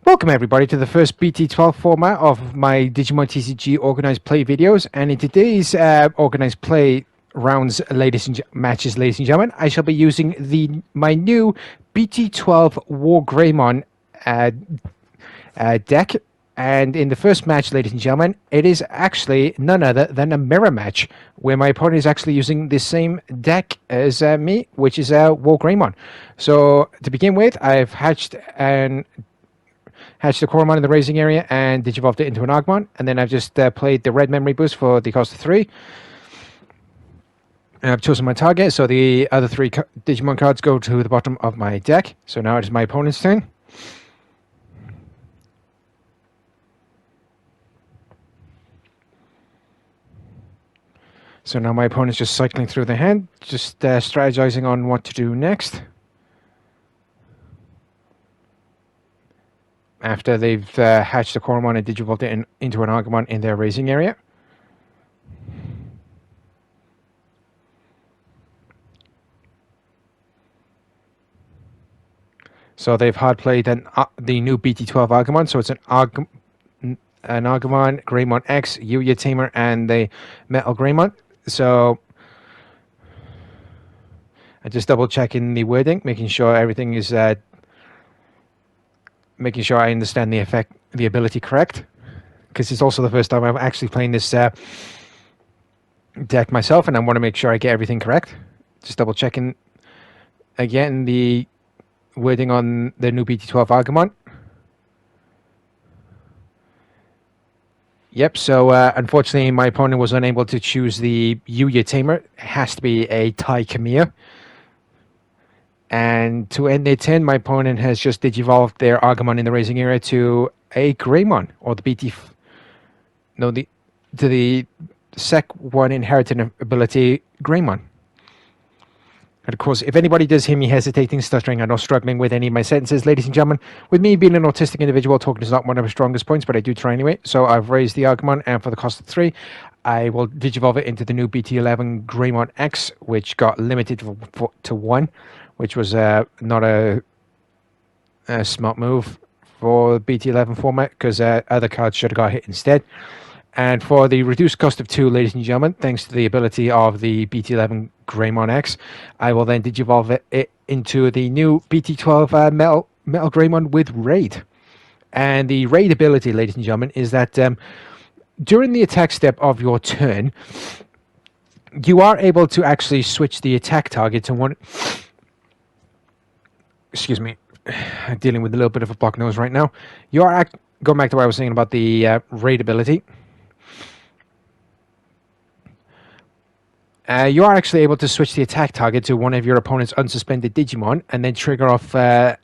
Welcome everybody to the first BT12 format of my Digimon TCG Organized play videos, and in today's Organized play rounds, matches, ladies and gentlemen, I shall be using my new BT12 WarGreymon deck. And in the first match, ladies and gentlemen, it is actually none other than a mirror match, where my opponent is actually using the same deck as me, which is WarGreymon. So to begin with, I've hatched the Coromon in the raising area and digivolved it into an Agumon, and then I've just played the red memory boost for the cost of 3. And I've chosen my target, so the other 3 Digimon cards go to the bottom of my deck. So now it is my opponent's turn. So now my opponent's just cycling through the hand, just strategizing on what to do next. After they've hatched a Coromon and digivolved it into an Agumon in their raising area. So they've hard played the new BT12 Agumon, so it's an Agumon, Greymon X, Yuya Tamer, and the Metal Greymon. So I just double checking the wording, making sure everything is making sure I understand the ability correct, because it's also the first time I'm actually playing this deck myself, and I want to make sure I get everything correct. Just double checking again the wording on the new BT12 Agumon. Yep, so unfortunately my opponent was unable to choose the Yuya Tamer. It has to be a Tai Kamiya. And to end their turn, my opponent has just digivolved their Agumon in the raising area to a Greymon, or to the Sec 1 inherited ability Greymon. And of course, if anybody does hear me hesitating, stuttering, and or struggling with any of my sentences, ladies and gentlemen, with me being an autistic individual, talking is not one of my strongest points, but I do try anyway. So I've raised the Agumon, and for the cost of 3, I will digivolve it into the new BT11 Greymon X, which got limited to 1, which was not a smart move for BT11 format, because other cards should have got hit instead. And for the reduced cost of 2, ladies and gentlemen, thanks to the ability of the BT11 Greymon X, I will then digivolve it into the new BT12 Metal Greymon with Raid. And the Raid ability, ladies and gentlemen, is that during the attack step of your turn, you are able to actually switch the attack target to one... Excuse me, I'm dealing with a little bit of a blocked nose right now. You are going back to what I was saying about the Raid ability. You are actually able to switch the attack target to one of your opponent's unsuspended Digimon, and then trigger off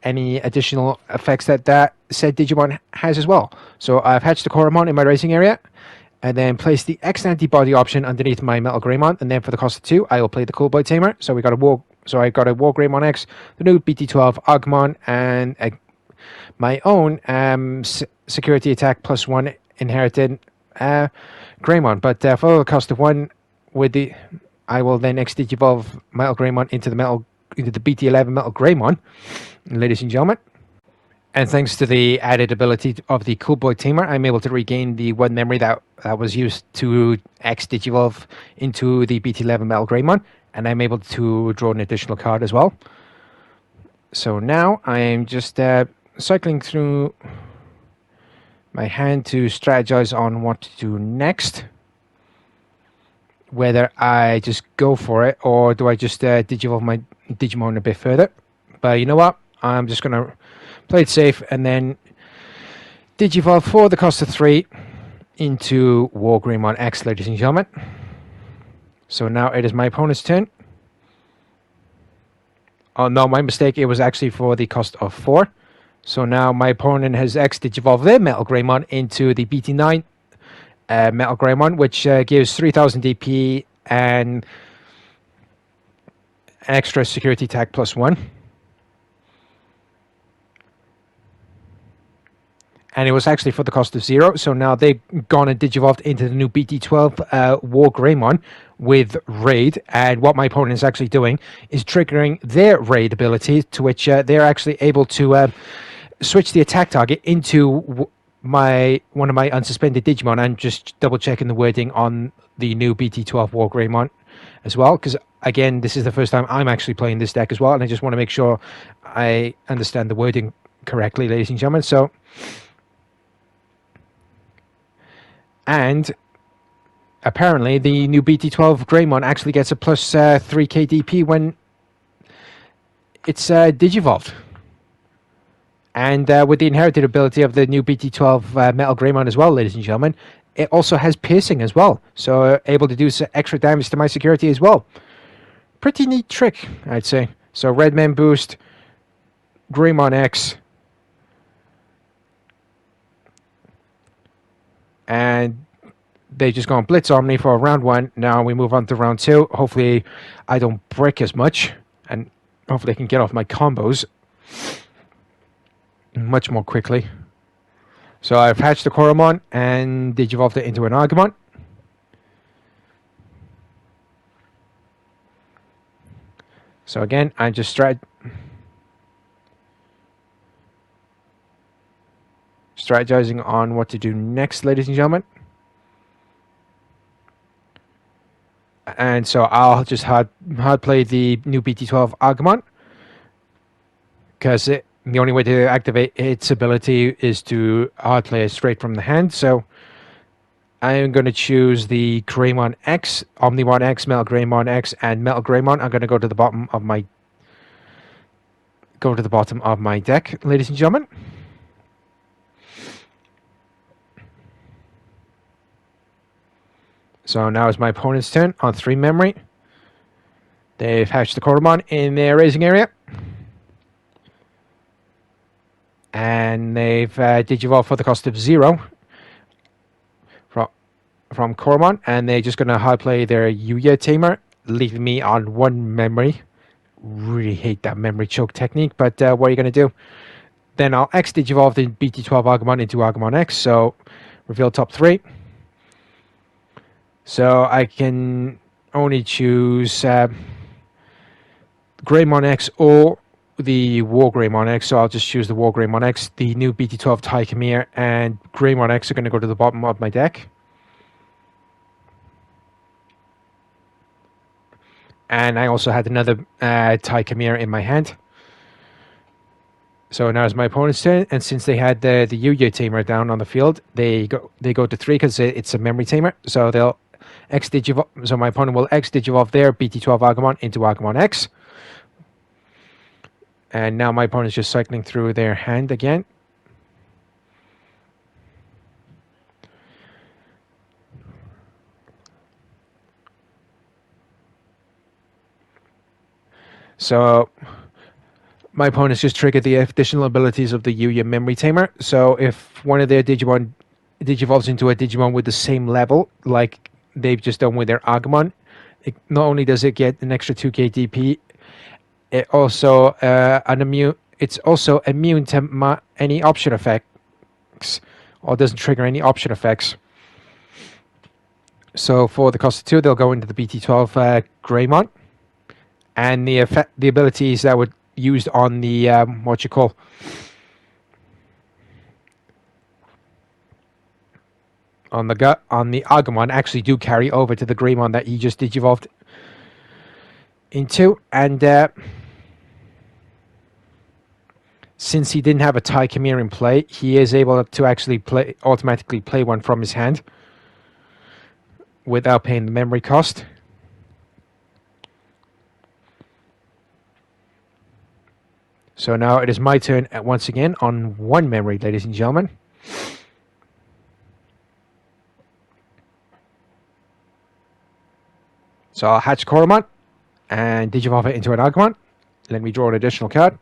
any additional effects that said Digimon has as well. So I've hatched the Coromon in my racing area, and then place the X antibody option underneath my Metal Greymon, and then for the cost of 2, I will play the Cool Boy Tamer. So I got a WarGreymon X, the new BT12 Agumon, and my own security attack +1 inherited Greymon. But for the cost of 1, I will then X digivolve Metal Greymon into the BT11 Metal Greymon, ladies and gentlemen. And thanks to the added ability of the Cool Boy Tamer, I'm able to regain the 1 memory that was used to X digivolve into the BT11 Metal Greymon, and I'm able to draw an additional card as well. So now I am just cycling through my hand to strategize on what to do next. Whether I just go for it, or do I just digivolve my Digimon a bit further. But you know what? I'm just going to play it safe and then digivolve for the cost of 3 into WarGreymon X, ladies and gentlemen. So now it is my opponent's turn. Oh no, my mistake. It was actually for the cost of 4. So now my opponent has X digivolved their Metal Greymon into the BT9 Metal Greymon, which gives 3000 DP and an extra security attack +1. And it was actually for the cost of 0. So now they've gone and digivolved into the new BT12 WarGreymon with Raid. And what my opponent is actually doing is triggering their Raid ability, to which they're actually able to switch the attack target into one of my unsuspended Digimon. I'm just double checking the wording on the new BT12 WarGreymon as well, because again, this is the first time I'm actually playing this deck as well, and I just want to make sure I understand the wording correctly, ladies and gentlemen. So, and apparently the new BT12 Greymon actually gets a plus 3 KDP when it's digivolved. And with the inherited ability of the new BT12 Metal Greymon as well, ladies and gentlemen, it also has piercing as well. So able to do extra damage to my security as well. Pretty neat trick, I'd say. So Red Men boost, Greymon X. And they just go on Blitz Omni for round 1. Now we move on to round 2. Hopefully I don't break as much. And hopefully I can get off my combos much more quickly. So I've hatched the Koromon and digivolved it into an Agumon. So again, I'm just strategizing on what to do next, ladies and gentlemen. And so I'll just hard play the new BT12 Agumon, because the only way to activate its ability is to hard play it straight from the hand. So I'm going to choose the Greymon X, Omnimon X, Metal Greymon X, and Metal Greymon. I'm going to go to the bottom of my deck, ladies and gentlemen. So now it's my opponent's turn on 3 memory. They've hatched the Koromon in their raising area. And they've digivolved for the cost of 0 from Koromon. And they're just going to hard play their Yuya Tamer, leaving me on 1 memory. Really hate that memory choke technique, but what are you going to do? Then I'll X digivolve the BT12 Agumon into Agumon X. So reveal top 3. So I can only choose Greymon X or the WarGreymon X. So I'll just choose the WarGreymon X. The new BT12 Tychimere and Greymon X are going to go to the bottom of my deck. And I also had another Tychimere in my hand. So now it's my opponent's turn, and since they had the Yuya Tamer down on the field, they go to 3 because it's a memory tamer. So they'll X digivolve. So my opponent will X digivolve their BT12 Agumon into Agumon X. And now my opponent's just cycling through their hand again. So my opponent's just triggered the additional abilities of the Yuya Memory Tamer. So if one of their Digimon digivolves into a Digimon with the same level, like they've just done with their Agumon, not only does it get an extra 2k DP, it also it's also immune to any option effects, or doesn't trigger any option effects. So for the cost of 2, they'll go into the BT12 Greymon, and the abilities that were used on the on the Agumon actually do carry over to the Greymon that he just digivolved into, and since he didn't have a Tychimere in play, he is able to actually automatically play one from his hand without paying the memory cost. So now it is my turn once again on 1 memory, ladies and gentlemen. So I'll hatch Koromon and digivolve it into an Agumon. Let me draw an additional card.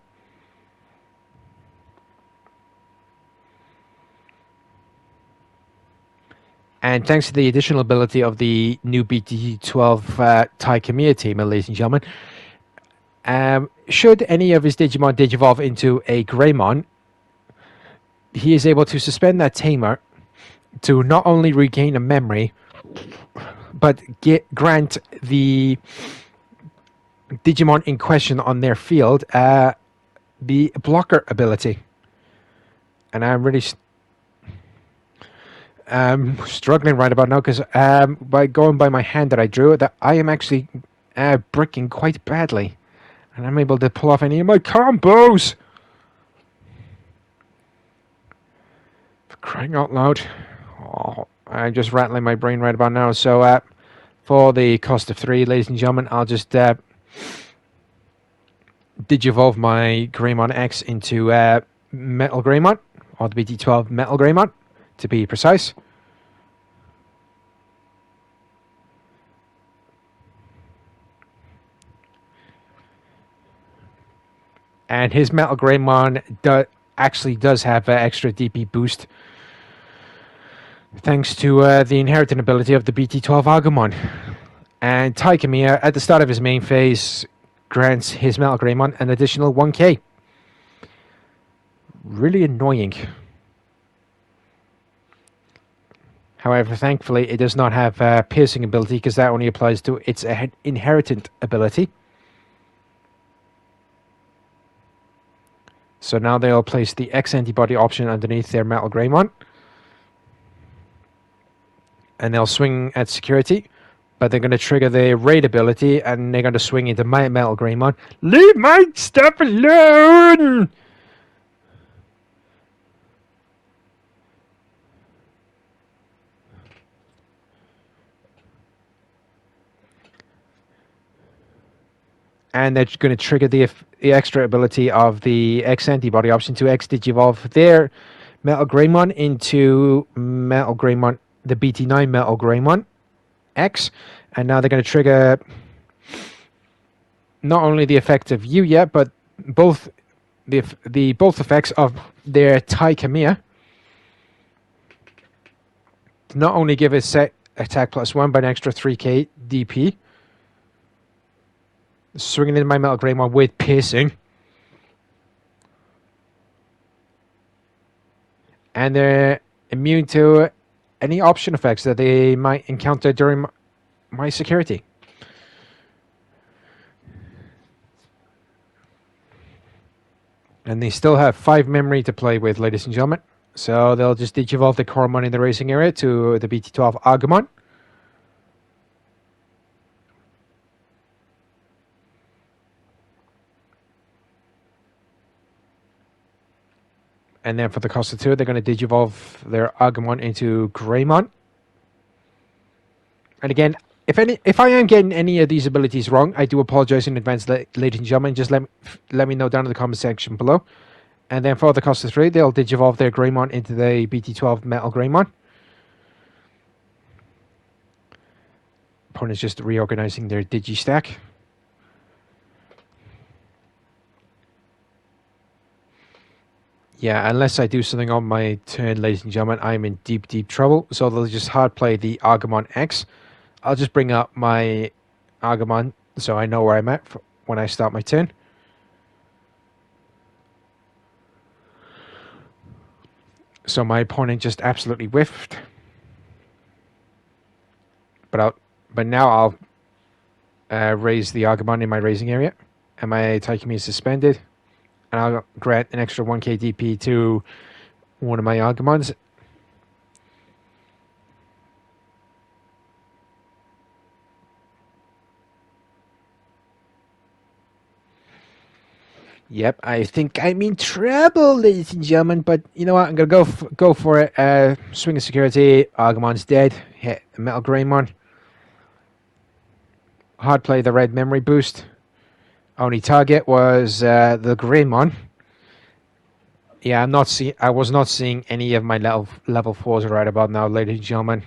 And thanks to the additional ability of the new BT12 Tychimere Tamer, ladies and gentlemen, should any of his Digimon digivolve into a Greymon, he is able to suspend that Tamer to not only regain a memory, but grant the Digimon in question on their field the blocker ability. And I'm really struggling right about now because by going by my hand that I drew, that I am actually bricking quite badly. And I'm able to pull off any of my combos. For crying out loud. Oh, I'm just rattling my brain right about now. So for the cost of 3, ladies and gentlemen, I'll just Digivolve my Greymon X into Metal Greymon, or the BT12 Metal Greymon, to be precise. And his Metal Greymon actually does have an extra DP boost, thanks to the inherited ability of the BT12 Agumon. And Taikamiya, at the start of his main phase, grants his Metal Greymon an additional 1k. Really annoying. However, thankfully, it does not have piercing ability, because that only applies to its inherited ability. So now they'll place the X antibody option underneath their Metal Greymon. And they'll swing at security. But they're going to trigger the raid ability, and they're going to swing into my Metal Greymon. Leave my stuff alone! And they're going to trigger the extra ability of the X antibody option to X Digivolve their Metal Greymon into Metal Greymon, the BT9 Metal Greymon X. And now they're going to trigger not only the effect of Yuya, but both the both effects of their Tai Kamiya. Not only give it set attack +1, but an extra 3k DP. Swinging into my Metal Greymon with piercing. And they're immune to any option effects that they might encounter during my security. And they still have 5 memory to play with, ladies and gentlemen. So they'll just Digivolve the Coromon in the racing area to the BT12 Agumon. And then for the cost of 2, they're going to Digivolve their Agumon into Greymon. And again, if I am getting any of these abilities wrong, I do apologize in advance, ladies and gentlemen. Just let me know down in the comment section below. And then for the cost of 3, they'll Digivolve their Greymon into the BT12 Metal Greymon. Opponent's just reorganizing their Digi stack. Yeah, unless I do something on my turn, ladies and gentlemen, I'm in deep, deep trouble. So they'll just hard play the Agumon X. I'll just bring up my Agumon so I know where I'm at when I start my turn. So my opponent just absolutely whiffed. But now I'll raise the Agumon in my raising area. And my Taikami is suspended. And I'll grant an extra 1k DP to one of my Agumons. Yep, I think I'm in trouble, ladies and gentlemen. But you know what? I'm gonna go for it. Swing of security. Agumon's dead. Hit Metal Greymon. Hard play the red memory boost. Only target was the Greymon. Yeah, I was not seeing any of my level 4s right about now, ladies and gentlemen.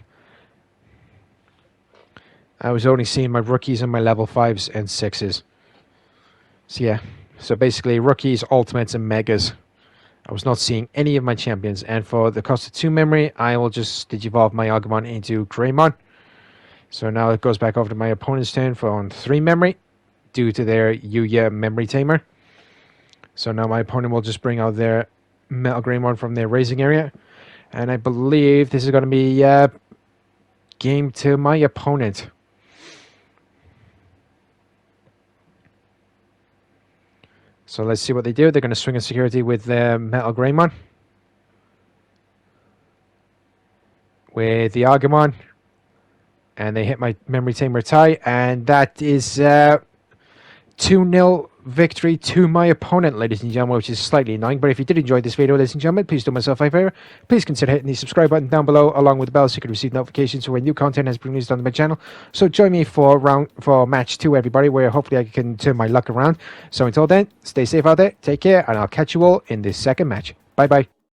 I was only seeing my rookies and my level 5s and 6s. So yeah. So basically, rookies, ultimates, and megas. I was not seeing any of my champions. And for the cost of 2 memory, I will just Digivolve my Agumon into Greymon. So now it goes back over to my opponent's turn for on 3 memory, due to their Yuya memory tamer. So now my opponent will just bring out their Metal Greymon from their raising area. And I believe this is going to be game to my opponent. So let's see what they do. They're going to swing a security with Metal Greymon. with the Agumon. And they hit my memory tamer tie. And that is 2-0 victory to my opponent, ladies and gentlemen, which is slightly annoying. But if you did enjoy this video, ladies and gentlemen, please do myself a favor. Please consider hitting the subscribe button down below, along with the bell, so you can receive notifications when new content has been released on my channel. So join me for match 2, everybody, where hopefully I can turn my luck around. So until then, stay safe out there, take care, and I'll catch you all in this second match. Bye bye.